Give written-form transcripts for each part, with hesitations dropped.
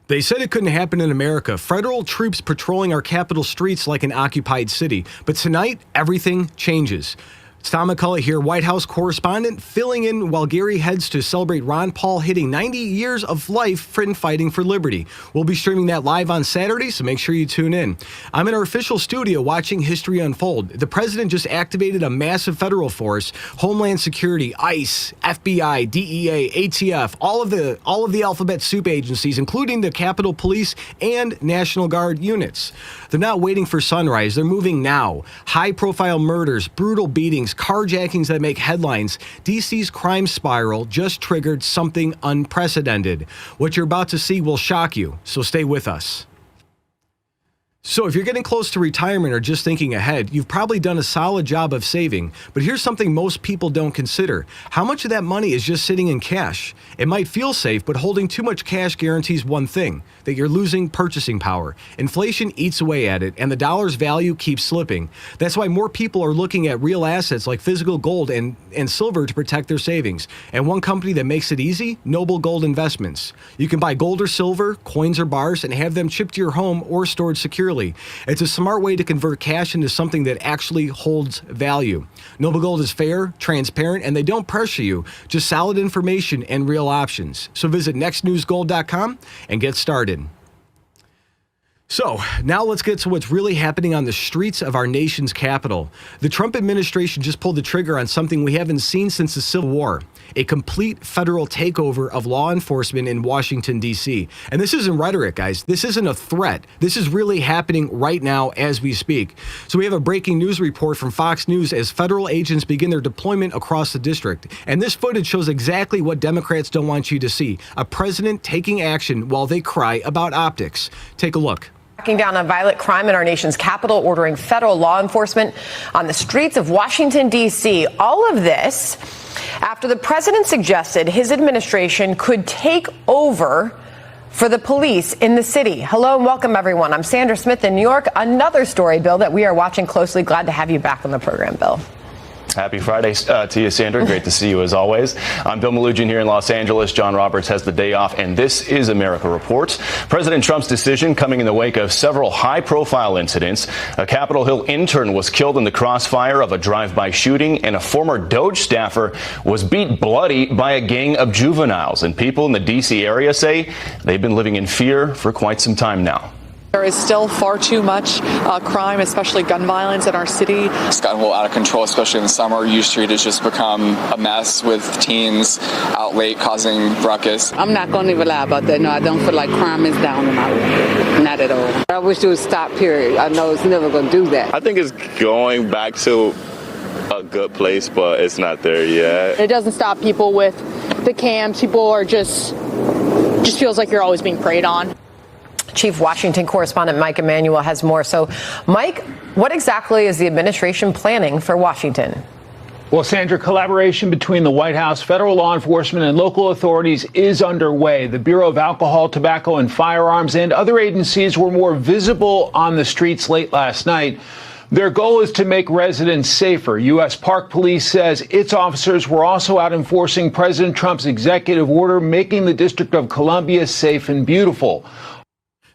They said it couldn't happen in America. Federal troops patrolling our capital streets like an occupied city. But tonight, everything changes. It's Tom McCullough here, White House correspondent, filling in while Gary heads to celebrate Ron Paul hitting 90 years of life fighting for liberty. We'll be streaming that live on Saturday, so make sure you tune in. I'm in our official studio watching history unfold. The president just activated a massive federal force, Homeland Security, ICE, FBI, DEA, ATF, all of the alphabet soup agencies, including the Capitol Police and National Guard units. They're not waiting for sunrise. They're moving now. High-profile murders, brutal beatings, carjackings that make headlines. D.C.'s crime spiral just triggered something unprecedented. What you're about to see will shock you, so stay with us. So if you're getting close to retirement or just thinking ahead, you've probably done a solid job of saving. But here's something most people don't consider. How much of that money is just sitting in cash? It might feel safe, but holding too much cash guarantees one thing, that you're losing purchasing power. Inflation eats away at it, and the dollar's value keeps slipping. That's why more people are looking at real assets like physical gold and silver to protect their savings. And one company that makes it easy, Noble Gold Investments. You can buy gold or silver, coins or bars, and have them shipped to your home or stored securely. It's a smart way to convert cash into something that actually holds value. Noble Gold is fair, transparent, and they don't pressure you. Just solid information and real options. So visit nextnewsgold.com and get started. So now let's get to what's really happening on the streets of our nation's capital. The Trump administration just pulled the trigger on something we haven't seen since the Civil War, a complete federal takeover of law enforcement in Washington, D.C. And this isn't rhetoric, guys. This isn't a threat. This is really happening right now as we speak. So we have a breaking news report from Fox News as federal agents begin their deployment across the district. And this footage shows exactly what Democrats don't want you to see, a president taking action while they cry about optics. Take a look. Tracking down a violent crime in our nation's capital, ordering federal law enforcement on the streets of Washington, D.C. All of this after the president suggested his administration could take over for the police in the city. Hello and welcome, everyone. I'm Sandra Smith in New York. Another story, Bill, that we are watching closely. Glad to have you back on the program, Bill. Happy Friday to you, Sandra. Great to see you as always. I'm Bill Malugin here in Los Angeles. John Roberts has the day off, and this is America Reports. President Trump's decision coming in the wake of several high-profile incidents. A Capitol Hill intern was killed in the crossfire of a drive-by shooting, and a former DOJ staffer was beat bloody by a gang of juveniles. And people in the D.C. area say they've been living in fear for quite some time now. There is still far too much crime, especially gun violence in our city. It's gotten a little out of control, especially in the summer. U Street has just become a mess with teens out late causing ruckus. I'm not going to even lie about that. No, I don't feel like crime is down in my way. Not at all. I wish it would stop, period. I know it's never going to do that. I think it's going back to a good place, but it's not there yet. It doesn't stop people with the cams. People are just feels like you're always being preyed on. Chief Washington correspondent Mike Emanuel has more. So, Mike, what exactly is the administration planning for Washington? Well, Sandra, collaboration between the White House, federal law enforcement, and local authorities is underway. The Bureau of Alcohol, Tobacco, and Firearms and other agencies were more visible on the streets late last night. Their goal is to make residents safer. U.S. Park Police says its officers were also out enforcing President Trump's executive order, making the District of Columbia safe and beautiful.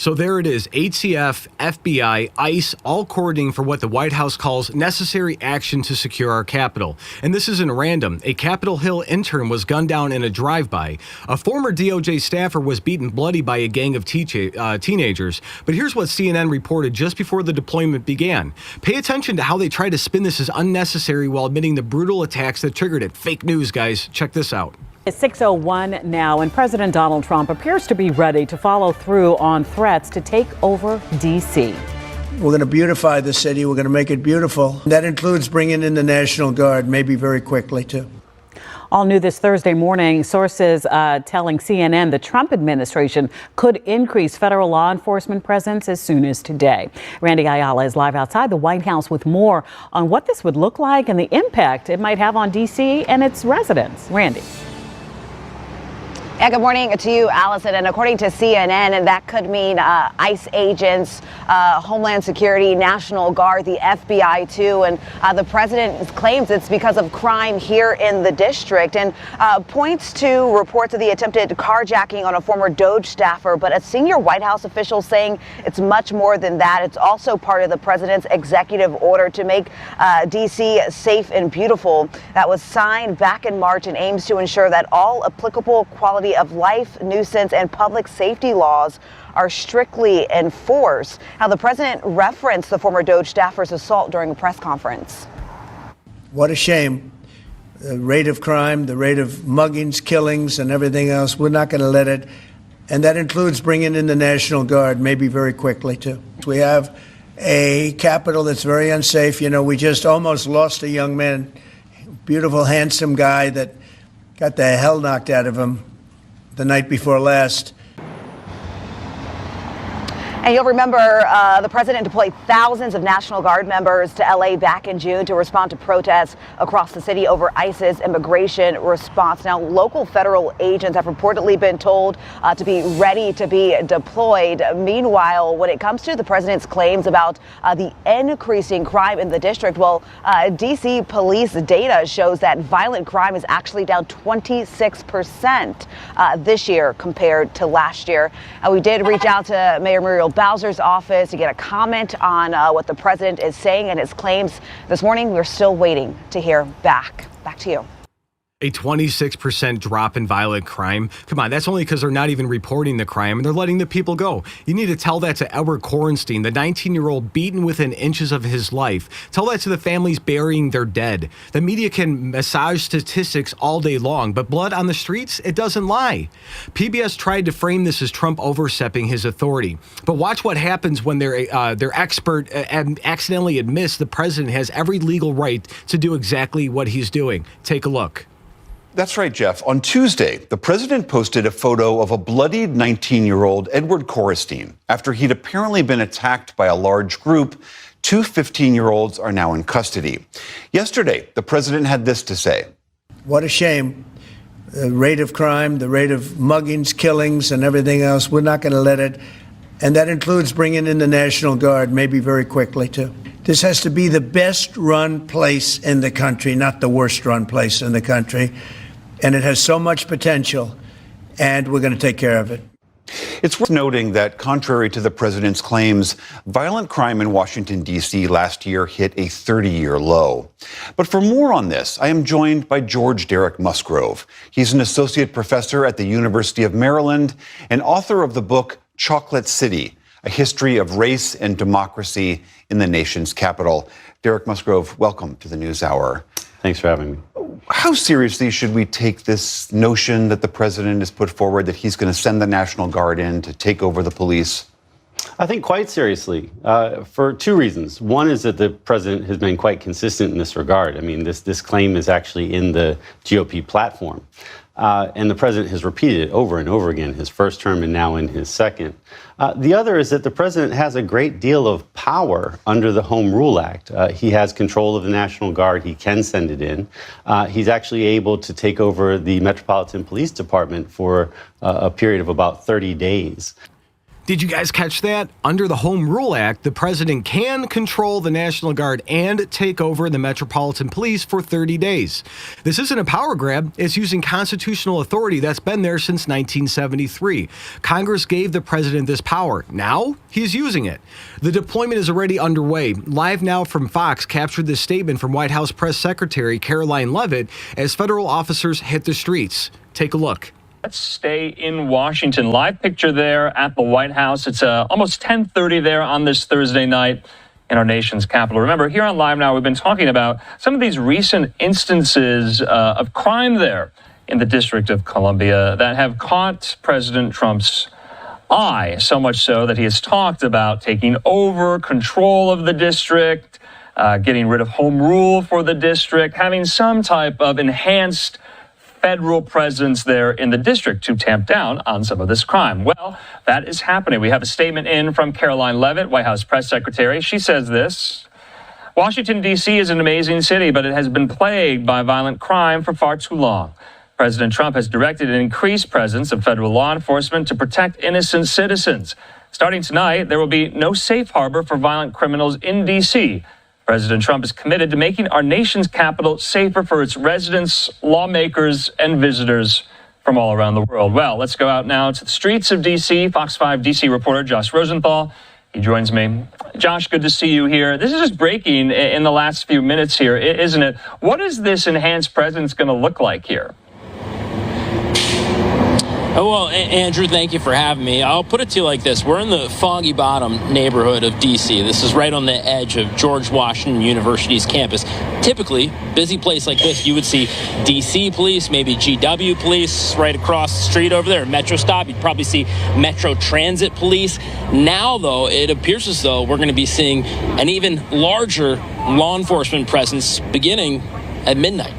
So there it is, ATF, FBI, ICE, all coordinating for what the White House calls necessary action to secure our capital. And this isn't random. A Capitol Hill intern was gunned down in a drive-by. A former DOJ staffer was beaten bloody by a gang of teenagers. But here's what CNN reported just before the deployment began. Pay attention to how they try to spin this as unnecessary while admitting the brutal attacks that triggered it. Fake news, guys. Check this out. It's 6:01 now, and President Donald Trump appears to be ready to follow through on threats to take over D.C. We're going to beautify the city. We're going to make it beautiful. That includes bringing in the National Guard, maybe very quickly, too. All new this Thursday morning, sources telling CNN the Trump administration could increase federal law enforcement presence as soon as today. Randy Ayala is live outside the White House with more on what this would look like and the impact it might have on D.C. and its residents. Randy. Yeah, good morning to you, Allison. And according to CNN, that could mean ICE agents, Homeland Security, National Guard, the FBI, too. And the president claims it's because of crime here in the district and points to reports of the attempted carjacking on a former DOJ staffer. But a senior White House official saying it's much more than that. It's also part of the president's executive order to make D.C. safe and beautiful that was signed back in March and aims to ensure that all applicable quality of life, nuisance, and public safety laws are strictly enforced. Now, the president referenced the former DOJ staffer's assault during a press conference. What a shame. The rate of crime, the rate of muggings, killings, and everything else, we're not going to let it. And that includes bringing in the National Guard, maybe very quickly, too. We have a Capitol that's very unsafe. You know, we just almost lost a young man, beautiful, handsome guy that got the hell knocked out of him the night before last. And you'll remember the president deployed thousands of National Guard members to L.A. back in June to respond to protests across the city over ISIS immigration response. Now, local federal agents have reportedly been told to be ready to be deployed. Meanwhile, when it comes to the president's claims about the increasing crime in the district, well, D.C. police data shows that violent crime is actually down 26% this year compared to last year. We did reach out to Mayor Muriel Bowser's office to get a comment on what the president is saying and his claims. This morning, we're still waiting to hear back. Back to you. A 26% drop in violent crime. Come on, that's only because they're not even reporting the crime and they're letting the people go. You need to tell that to Edward Coristine, the 19-year-old beaten within inches of his life. Tell that to the families burying their dead. The media can massage statistics all day long, but blood on the streets, it doesn't lie. PBS tried to frame this as Trump overstepping his authority. But watch what happens when their expert accidentally admits the president has every legal right to do exactly what he's doing. Take a look. That's right, Jeff. On Tuesday, the president posted a photo of a bloodied 19-year-old Edward Coristine. After he'd apparently been attacked by a large group, two 15-year-olds are now in custody. Yesterday, the president had this to say. What a shame. The rate of crime, the rate of muggings, killings, and everything else, we're not going to let it. And that includes bringing in the National Guard, maybe very quickly, too. This has to be the best-run place in the country, not the worst-run place in the country. And it has so much potential, and we're going to take care of it. It's worth noting that, contrary to the president's claims, violent crime in Washington, D.C. last year hit a 30-year low. But for more on this, I am joined by George Derek Musgrove. He's an associate professor at the University of Maryland and author of the book Chocolate City, A History of Race and Democracy in the Nation's Capital. Derek Musgrove, welcome to the NewsHour. Thanks for having me. How seriously should we take this notion that the president has put forward that he's going to send the National Guard in to take over the police? I think quite seriously, for two reasons. One is that the president has been quite consistent in this regard. I mean, this claim is actually in the GOP platform. And the president has repeated it over and over again, his first term and now in his second. The other is that the president has a great deal of power under the Home Rule Act. He has control of the National Guard. He can send it in. He's actually able to take over the Metropolitan Police Department for a period of about 30 days. Did you guys catch that? Under the Home Rule Act, the president can control the National Guard and take over the Metropolitan Police for 30 days. This isn't a power grab. It's using constitutional authority that's been there since 1973. Congress gave the president this power. Now he's using it. The deployment is already underway. Live Now from Fox captured this statement from White House Press Secretary Caroline Leavitt as federal officers hit the streets. Take a look. Let's stay in Washington. Live picture there at the White House. It's almost 10:30 there on this Thursday night in our nation's capital. Remember, here on Live Now, we've been talking about some of these recent instances of crime there in the District of Columbia that have caught President Trump's eye, so much so that he has talked about taking over control of the district, getting rid of home rule for the district, having some type of enhanced federal presence there in the district to tamp down on some of this crime. Well, that is happening. We have a statement in from Caroline Leavitt, White House press secretary. She says this: Washington, D.C. is an amazing city, but it has been plagued by violent crime for far too long. President Trump has directed an increased presence of federal law enforcement to protect innocent citizens. Starting tonight, there will be no safe harbor for violent criminals in D.C. President Trump is committed to making our nation's capital safer for its residents, lawmakers, and visitors from all around the world. Well, let's go out now to the streets of D.C. Fox 5 D.C. reporter Josh Rosenthal. He joins me. Josh, good to see you here. This is just breaking in the last few minutes here, isn't it? What is this enhanced presence going to look like here? Oh, well, Andrew, thank you for having me. I'll put it to you like this. We're in the Foggy Bottom neighborhood of D.C. This is right on the edge of George Washington University's campus. Typically, busy place like this, you would see D.C. police, maybe GW police right across the street over there, Metro stop. You'd probably see Metro Transit police. Now, though, it appears as though we're going to be seeing an even larger law enforcement presence beginning at midnight.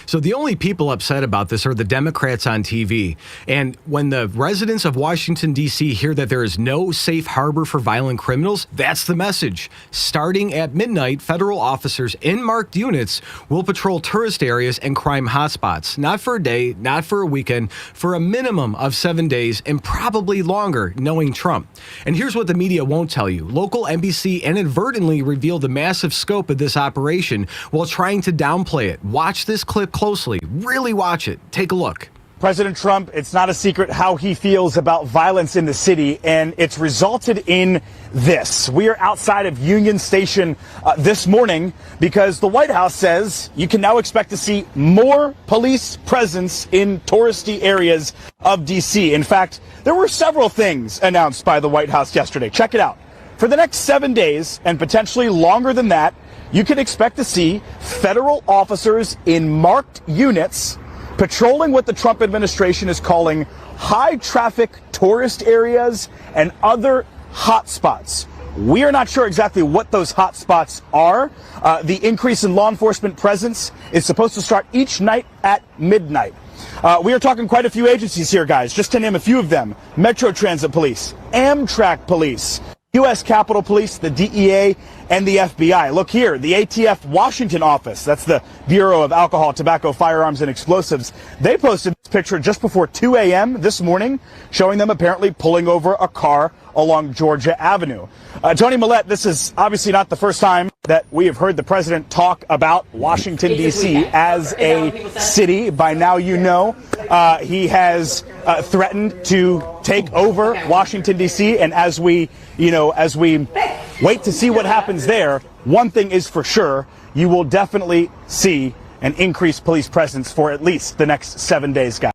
So the only people upset about this are the Democrats on TV. And when the residents of Washington, D.C. hear that there is no safe harbor for violent criminals, that's the message. Starting at midnight, federal officers in marked units will patrol tourist areas and crime hotspots. Not for a day, not for a weekend, for a minimum of 7 days and probably longer, knowing Trump. And here's what the media won't tell you. Local NBC inadvertently revealed the massive scope of this operation while trying to downplay it. Watch this clip closely. Really watch it. Take a look. President Trump, it's not a secret how he feels about violence in the city, and it's resulted in this. We are outside of Union Station this morning because the White House says you can now expect to see more police presence in touristy areas of D.C. In fact, there were several things announced by the White House yesterday. Check it out. For the next 7 days, and potentially longer than that, you can expect to see federal officers in marked units patrolling what the Trump administration is calling high-traffic tourist areas and other hotspots. We are not sure exactly what those hotspots are. The increase in law enforcement presence is supposed to start each night at midnight. We are talking quite a few agencies here, guys, just to name a few of them. Metro Transit Police, Amtrak Police, U.S. Capitol Police, the DEA, and the FBI. Look here, the ATF Washington office, that's the Bureau of Alcohol, Tobacco, Firearms, and Explosives. They posted this picture just before 2 a.m. this morning, showing them apparently pulling over a car along Georgia Avenue. Tony Millette, this is obviously not the first time that we have heard the president talk about Washington, D.C. as a city. By now you know he has threatened to take over Washington, D.C. And as we wait to see what happens there, one thing is for sure, you will definitely see an increased police presence for at least the next 7 days, guys.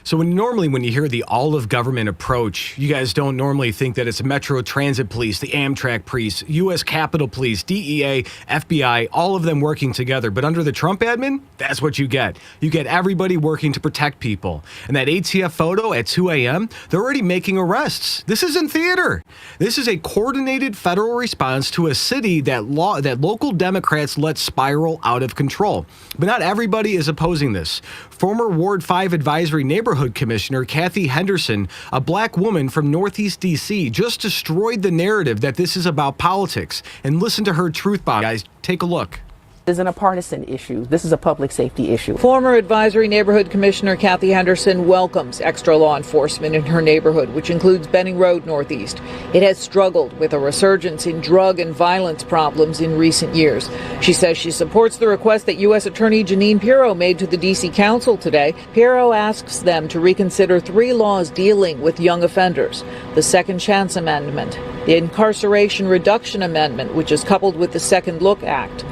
So when you hear the all-of-government approach, you guys don't normally think that it's Metro Transit Police, the Amtrak Police, U.S. Capitol Police, DEA, FBI, all of them working together. But under the Trump admin, that's what you get. You get everybody working to protect people. And that ATF photo at 2 a.m., they're already making arrests. This isn't theater. This is a coordinated federal response to a city that local Democrats let spiral out of control. But not everybody is opposing this. Former Ward 5 Advisory Neighborhood Commissioner Kathy Henderson, a black woman from Northeast D.C., just destroyed the narrative that this is about politics. And listen to her truth bomb. Guys, take a look. This isn't a partisan issue. This is a public safety issue. Former Advisory Neighborhood Commissioner Kathy Henderson welcomes extra law enforcement in her neighborhood, which includes Benning Road Northeast. It has struggled with a resurgence in drug and violence problems in recent years. She says she supports the request that U.S. Attorney Jeanine Pirro made to the D.C. Council today. Pirro asks them to reconsider 3 laws dealing with young offenders: the Second Chance Amendment, the Incarceration Reduction Amendment, which is coupled with the Second Look Act,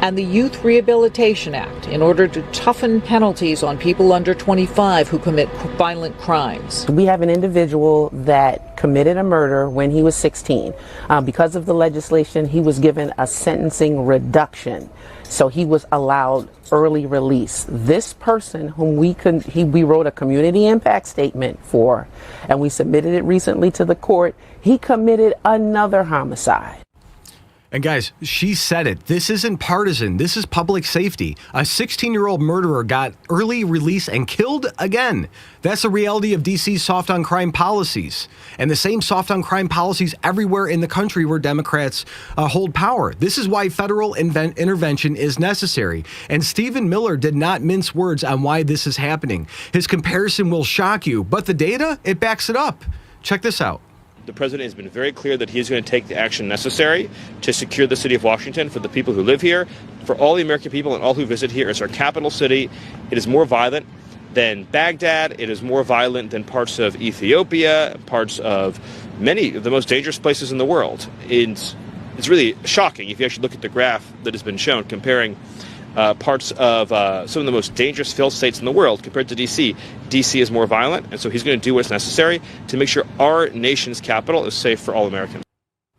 and the Youth Rehabilitation Act, in order to toughen penalties on people under 25 who commit violent crimes. We have an individual that committed a murder when he was 16. Because of the legislation, he was given a sentencing reduction. So he was allowed early release. This person whom we wrote a community impact statement for, and we submitted it recently to the court, he committed another homicide. And guys, she said it. This isn't partisan. This is public safety. A 16-year-old murderer got early release and killed again. That's the reality of DC's soft on crime policies. And the same soft on crime policies everywhere in the country where Democrats hold power. This is why federal intervention is necessary. And Stephen Miller did not mince words on why this is happening. His comparison will shock you, but the data, it backs it up. Check this out. The president has been very clear that he is going to take the action necessary to secure the city of Washington for the people who live here, for all the American people and all who visit here. It's our capital city. It is more violent than Baghdad. It is more violent than parts of Ethiopia, parts of many of the most dangerous places in the world. It's really shocking if you actually look at the graph that has been shown comparing parts of some of the most dangerous failed states in the world compared to D.C. D.C. is more violent, and so he's going to do what's necessary to make sure our nation's capital is safe for all Americans.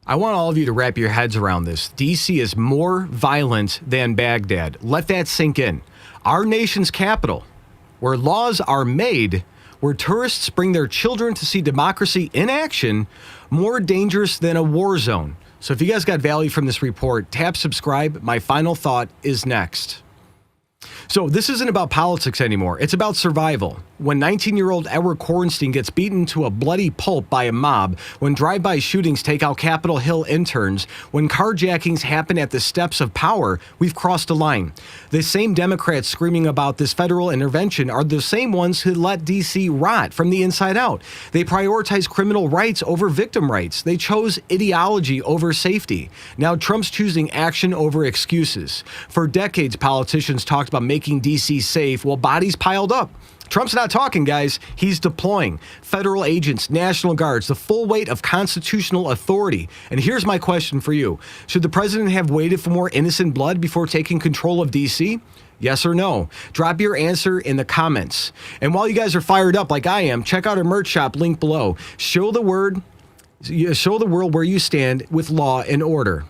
I want all of you to wrap your heads around this. D.C. is more violent than Baghdad. Let that sink in. Our nation's capital, where laws are made, where tourists bring their children to see democracy in action, more dangerous than a war zone. So if you guys got value from this report, tap subscribe. My final thought is next. So this isn't about politics anymore. It's about survival. When 19-year-old Edward Coristine gets beaten to a bloody pulp by a mob, when drive-by shootings take out Capitol Hill interns, when carjackings happen at the steps of power, we've crossed a line. The same Democrats screaming about this federal intervention are the same ones who let D.C. rot from the inside out. They prioritize criminal rights over victim rights. They chose ideology over safety. Now Trump's choosing action over excuses. For decades, politicians talked about making D.C. safe while bodies piled up. Trump's not talking, guys. He's deploying federal agents, National Guards, the full weight of constitutional authority. And here's my question for you. Should the president have waited for more innocent blood before taking control of D.C.? Yes or no? Drop your answer in the comments. And while you guys are fired up like I am, check out our merch shop link below. Show the world where you stand with law and order.